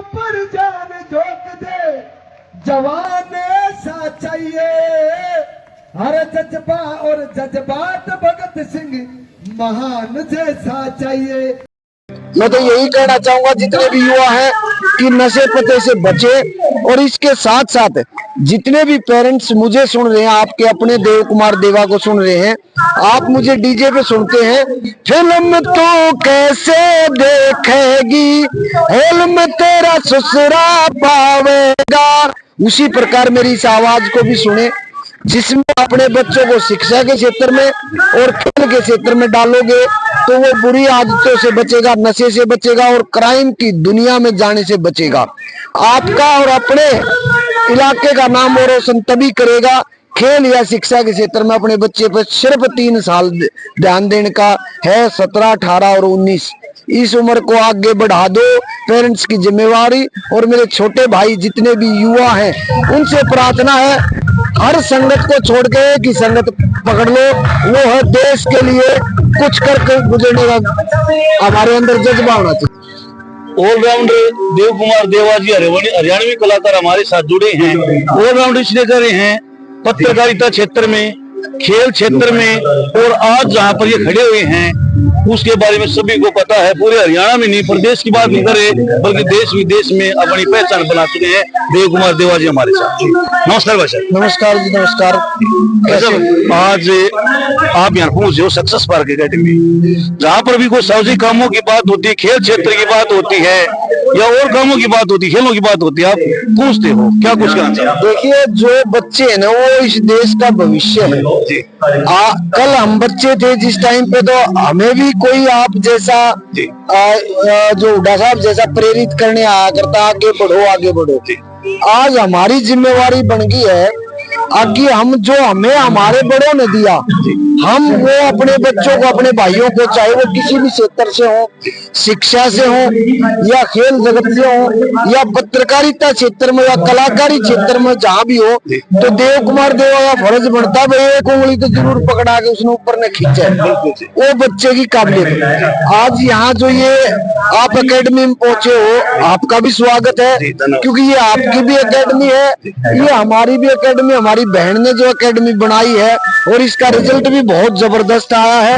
पर जान झोंक दे, जवान ऐसा चाहिए, हर जज्बा और जज्बात भगत सिंह महान जैसा चाहिए। मैं तो यही कहना चाहूंगा जितने भी युवा हैं कि नशे पते से बचे, और इसके साथ साथ जितने भी पेरेंट्स मुझे सुन रहे हैं, आपके अपने देव कुमार देवा को सुन रहे हैं, आप मुझे डीजे पे सुनते हैं, फिल्म तो कैसे देखेगी, फिल्म तेरा ससुरा पावेगा, उसी प्रकार मेरी इस आवाज को भी सुने, जिसमें अपने बच्चों को शिक्षा के क्षेत्र में और खेल के क्षेत्र में डालोगे तो वो बुरी आदतों से बचेगा, नशे से बचेगा और क्राइम की दुनिया में जाने से बचेगा। आपका और अपने इलाके का नाम और रोशन तभी करेगा। खेल या शिक्षा के क्षेत्र में अपने बच्चे पर सिर्फ 3 साल ध्यान देने का है, 17, 18 और 19। इस उम्र को आगे बढ़ा दो, पेरेंट्स की जिम्मेवारी। और मेरे छोटे भाई जितने भी युवा हैं उनसे प्रार्थना है, हर संगत को छोड़ के एक ही संगत पकड़ लो, वो है देश के लिए कुछ करके गुजरने का हमारे अंदर जज्बा होना चाहिए। ऑलराउंडर देव कुमार देवा जी हरियाणवी कलाकार हमारे साथ जुड़े हैं। ऑलराउंडर इसलिए कर रहे हैं पत्रकारिता क्षेत्र में, खेल क्षेत्र में, और आज जहाँ पर ये खड़े हुए हैं उसके बारे में सभी को पता है। पूरे हरियाणा में नहीं, प्रदेश की बात नहीं करे बल्कि देश विदेश में अपनी पहचान बना चुके हैं देव कुमार देवा जी हमारे साथ। नमस्कार भाई साहब। नमस्कार जी, नमस्कार। आज आप यहाँ पहुंचे हो सक्सेस पार्क अकेडमी, जहाँ पर भी कोई सामाजिक कामों की बात होती है, खेल क्षेत्र की बात होती है या और कामों की बात होती है, खेलों की बात होती है, आप पूछते हो क्या कुछ कहना चाहते? देखिए, जो बच्चे हैं ना वो इस देश का भविष्य है। कल हम बच्चे थे जिस टाइम पे, तो हमें भी कोई आप जैसा जो हुड्डा साहब जैसा प्रेरित करने आया करता, आगे बढ़ो आगे बढ़ो। आज हमारी जिम्मेवारी बन गई है आगे, हम जो हमें हमारे बड़ों ने दिया, हम वो अपने बच्चों को, अपने भाइयों को, चाहे वो किसी भी क्षेत्र से हो, शिक्षा से हो या खेल जगत से हो या पत्रकारिता क्षेत्र में या कलाकारी क्षेत्र में, जहाँ भी हो, तो देव कुमार देवा का फर्ज बनता है भाई एक उंगली तो जरूर पकड़ा के उसने ऊपर ने खींचा वो बच्चे की काबिलियत। आज यहाँ जो ये आप एकेडमी में पहुंचे हो, आपका भी स्वागत है, क्योंकि ये आपकी भी एकेडमी है, ये हमारी भी एकेडमी, हमारी बहन ने जो एकेडमी बनाई है, और इसका रिजल्ट भी बहुत जबरदस्त आया है,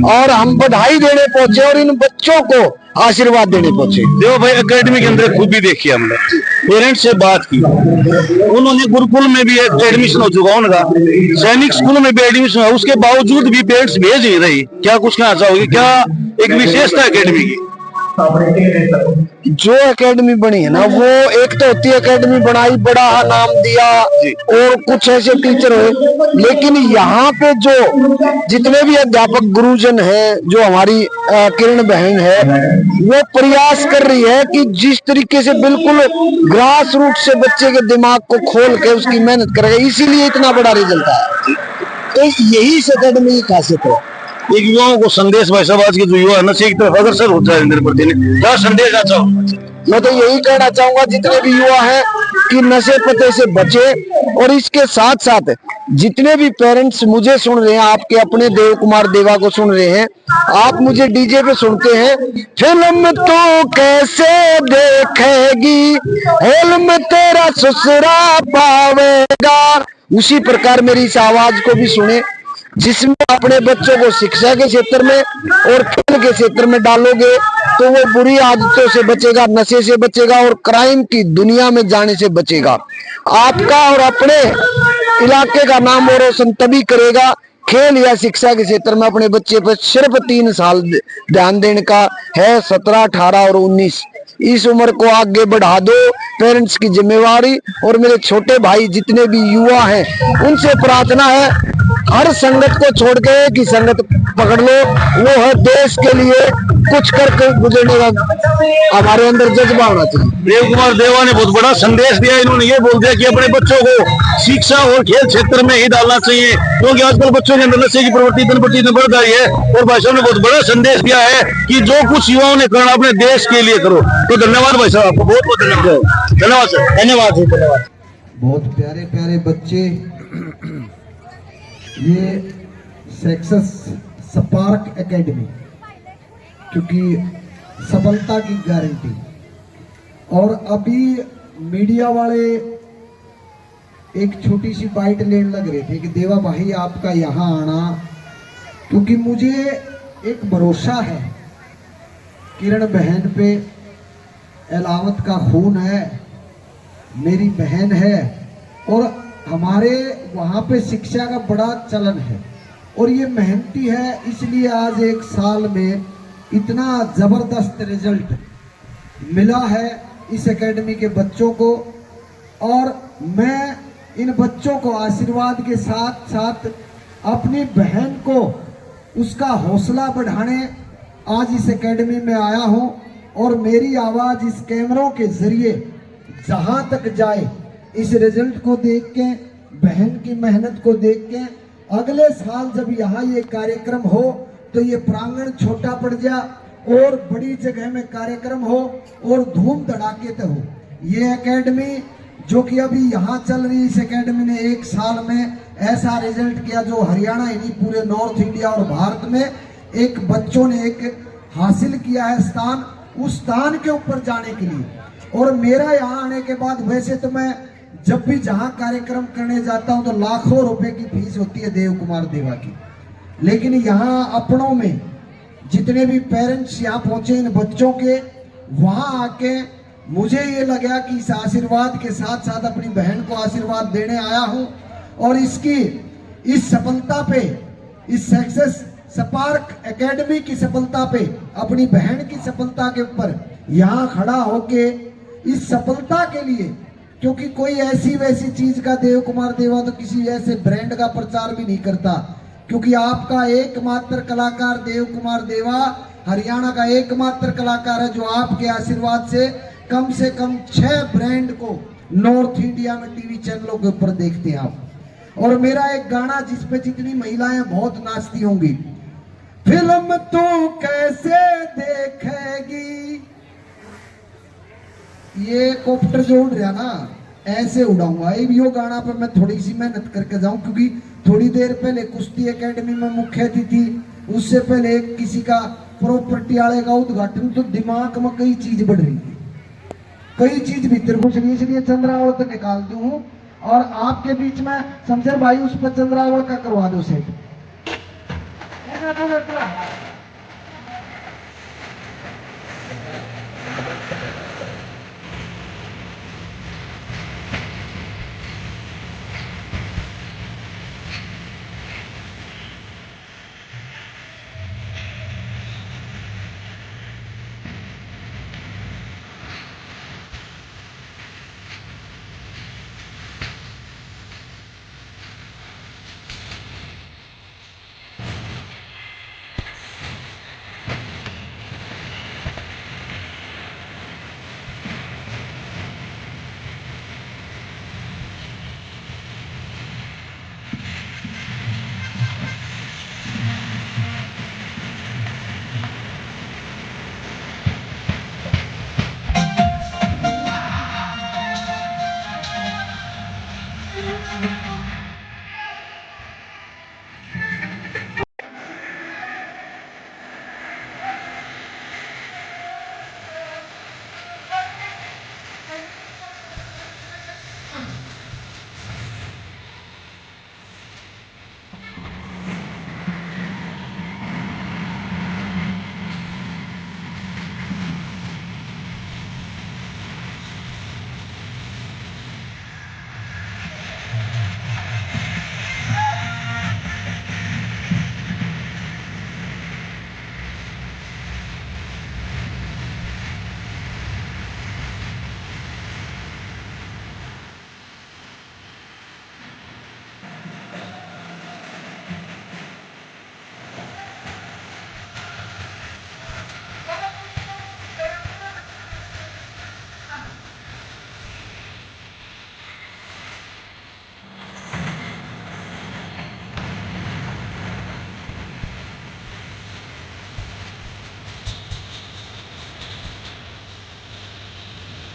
और हम बधाई देने पहुंचे और इन बच्चों को आशीर्वाद देने पहुंचे। देखो भाई, एकेडमी के अंदर खुद भी देखी हमने, पेरेंट्स से बात की, उन्होंने गुरुकुल में भी एडमिशन हो चुका उनका, सैनिक स्कूल में भी एडमिशन हुआ, उसके बावजूद भी पेरेंट्स भेज नहीं रही। क्या कुछ कहना चाहोगे, क्या एक विशेषता एकेडमी की? जो एकेडमी बनी है ना, वो एक तो होती है एकेडमी बनाई, बड़ा नाम दिया और कुछ ऐसे टीचर हुए, लेकिन यहाँ पे जो जितने भी अध्यापक गुरुजन हैं, जो हमारी किरण बहन है, वो प्रयास कर रही है कि जिस तरीके से बिल्कुल ग्रास रूट से बच्चे के दिमाग को खोल के उसकी मेहनत करेगा, इसीलिए इतना बड़ा रिजल्ट आया। तो यही इस एकेडमी की खासियत है। एक युवाओं को संदेश, भाई साहब आज के जो युवा नशे की तरफ अग्रसर होता है, क्या संदेश आता हो? मैं तो यही कहना चाहूंगा जितने भी युवा हैं कि नशे पते से बचे, और इसके साथ साथ जितने भी पेरेंट्स मुझे सुन रहे हैं, आपके अपने देव कुमार देवा को सुन रहे हैं, आप मुझे डीजे पे सुनते हैं, फिल्म तो कैसे देखेगी, फिल्म तेरा ससुरा पावेगा, उसी प्रकार मेरी इस आवाज को भी सुने, जिसमें अपने बच्चों को शिक्षा के क्षेत्र में और खेल के क्षेत्र में डालोगे तो वो बुरी आदतों से बचेगा, नशे से बचेगा और क्राइम की दुनिया में जाने से बचेगा। आपका और अपने इलाके का नाम और रोशन तभी करेगा। खेल या शिक्षा के क्षेत्र में अपने बच्चे पर सिर्फ 3 साल ध्यान देने का है, 17, 18 और 19। इस उम्र को आगे बढ़ा दो, पेरेंट्स की जिम्मेवारी। और मेरे छोटे भाई जितने भी युवा हैं उनसे प्रार्थना है, हर संगत को छोड़ के एक ही संगत पकड़ लो, वो है देश के लिए कुछ करके गुजरने का हमारे अंदर जज्बा होना चाहिए। देव कुमार देवा ने बहुत बड़ा संदेश दिया। इन्होंने ये बोल दिया कि अपने बच्चों को शिक्षा और खेल क्षेत्र में ही डालना चाहिए, क्योंकि आजकल बच्चों के अंदर नशे की प्रवृत्ति दिन प्रतिदिन बढ़ रही है। और भाई साहब ने बहुत बड़ा संदेश दिया है कि जो कुछ युवाओं ने करना अपने देश के लिए करो। तो धन्यवाद भाई साहब, आपको बहुत बहुत धन्यवाद। धन्यवाद सर, धन्यवाद जी, धन्यवाद। बहुत प्यारे प्यारे बच्चे, ये सक्सेस स्पार्क एकेडमी, क्योंकि सफलता की गारंटी और अभी मीडिया वाले एक छोटी सी बाइट लेने लग रहे थे कि देवा भाई आपका यहाँ आना, क्योंकि मुझे एक भरोसा है किरण बहन पे, एलावत का खून है, मेरी बहन है और हमारे वहाँ पे शिक्षा का बड़ा चलन है और ये मेहनती है, इसलिए आज एक साल में इतना ज़बरदस्त रिजल्ट मिला है इस एकेडमी के बच्चों को। और मैं इन बच्चों को आशीर्वाद के साथ साथ अपनी बहन को उसका हौसला बढ़ाने आज इस एकेडमी में आया हूं और मेरी आवाज़ इस कैमरों के जरिए जहां तक जाए, इस रिजल्ट को देख के, बहन की मेहनत को देख के, अगले साल जब यहाँ ये कार्यक्रम हो तो ये प्रांगण छोटा पड़ जा और बड़ी जगह में कार्यक्रम हो और धूम धड़ाके तो हो। ये एकेडमी जो कि अभी यहाँ चल रही, इस एकेडमी ने एक साल में ऐसा रिजल्ट किया जो हरियाणा ही नहीं पूरे नॉर्थ इंडिया और भारत में एक बच्चों ने एक हासिल किया है स्थान, उस स्थान के ऊपर जाने के लिए। और मेरा यहाँ आने के बाद, वैसे तो मैं जब भी जहाँ कार्यक्रम करने जाता हूँ तो लाखों रुपए की फीस होती है देव कुमार देवा की, लेकिन यहाँ अपनों में जितने भी पेरेंट्स यहाँ पहुंचे इन बच्चों के, वहाँ आके मुझे ये लगा कि इस आशीर्वाद के साथ साथ अपनी बहन को आशीर्वाद देने आया हूँ और इसकी इस सफलता पे, इस सक्सेस स्पार्क एकेडमी की सफलता पे, अपनी बहन की सफलता के ऊपर यहाँ खड़ा होके इस सफलता के लिए, क्योंकि कोई ऐसी वैसी चीज का देव कुमार देवा तो किसी ऐसे ब्रांड का प्रचार भी नहीं करता, क्योंकि आपका एकमात्र कलाकार देव कुमार देवा हरियाणा का एकमात्र कलाकार है जो आपके आशीर्वाद से कम 6 ब्रांड को नॉर्थ इंडिया में टीवी चैनलों के ऊपर देखते हैं आप। और मेरा एक गाना जिसपे जितनी महिलाएं बहुत नाचती होंगी, फिल्म तू कैसे देखेगी, ये कॉप्टर जो उड़ रहा ना ऐसे उड़ाऊंगा। यो गाना पर मैं थोड़ी सी मेहनत करके जाऊं, क्योंकि थोड़ी देर पहले कुश्ती एकेडमी में मुख्य अतिथि, उससे पहले किसी का प्रॉपर्टी वाले का उद्घाटन, तो दिमाग में कई चीज बढ़ रही थी, कई चीज भीतर घुस रही, इसलिए चंद्रावल तो निकाल दूं और आपके बीच में शमशेर भाई उस पर चंद्रावल का करवा दो सेट।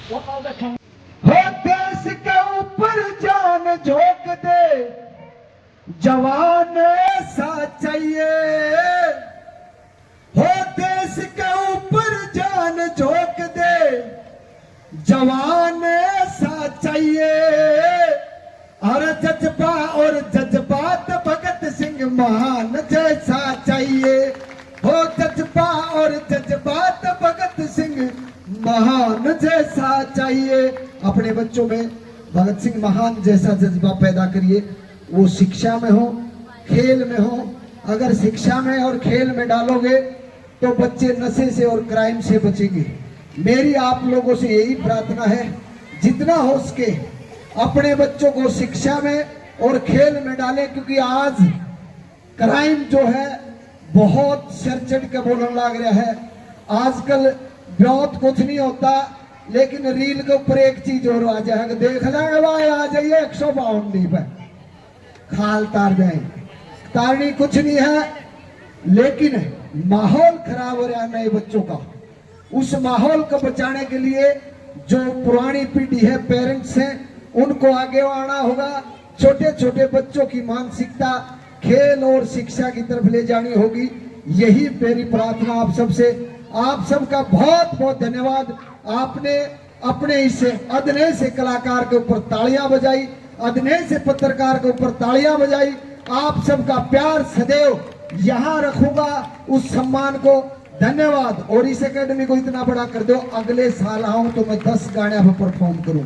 हो देश के ऊपर जान झोंक दे जवान ऐसा चाहिए, हो देश के ऊपर जान झोंक दे जवान सा चाहिए, और जज्बात भगत सिंह महान जैसा चाहिए, हो जज्बा और जज्बात भगत सिंह महान जैसा चाहिए। अपने बच्चों में भगत सिंह महान जैसा जज्बा पैदा करिए, वो शिक्षा में हो, खेल में हो। अगर शिक्षा में और खेल में डालोगे तो बच्चे नशे से और क्राइम से बचेंगे। मेरी आप लोगों से यही प्रार्थना है, जितना हो सके अपने बच्चों को शिक्षा में और खेल में डालें, क्योंकि आज क्राइम जो है बहुत सिर चढ़ के बोलने लग रहा है। आजकल बहुत कुछ नहीं होता, लेकिन रील के ऊपर एक चीज और आ जाएगा, देख लेंगे भाई आ जाइए 152 पे खाल तार जाएंगे। तारनी कुछ नहीं है, लेकिन माहौल खराब हो रहा है नए बच्चों का। उस माहौल को बचाने के लिए जो पुरानी पीढ़ी है, पेरेंट्स हैं, उनको आगे आना होगा। छोटे छोटे बच्चों की मानसिकता खेल और शिक्षा की तरफ ले जानी होगी। यही मेरी प्रार्थना आप सबसे। आप सबका बहुत बहुत धन्यवाद। आपने अपने इस अदने से कलाकार के ऊपर तालियां बजाई, अदने से पत्रकार के ऊपर तालियां बजाई। आप सबका प्यार सदैव यहाँ रखूंगा, उस सम्मान को। धन्यवाद। और इस एकेडमी को इतना बड़ा कर दो, अगले साल आऊं तो मैं 10 गाने पर परफॉर्म करूं।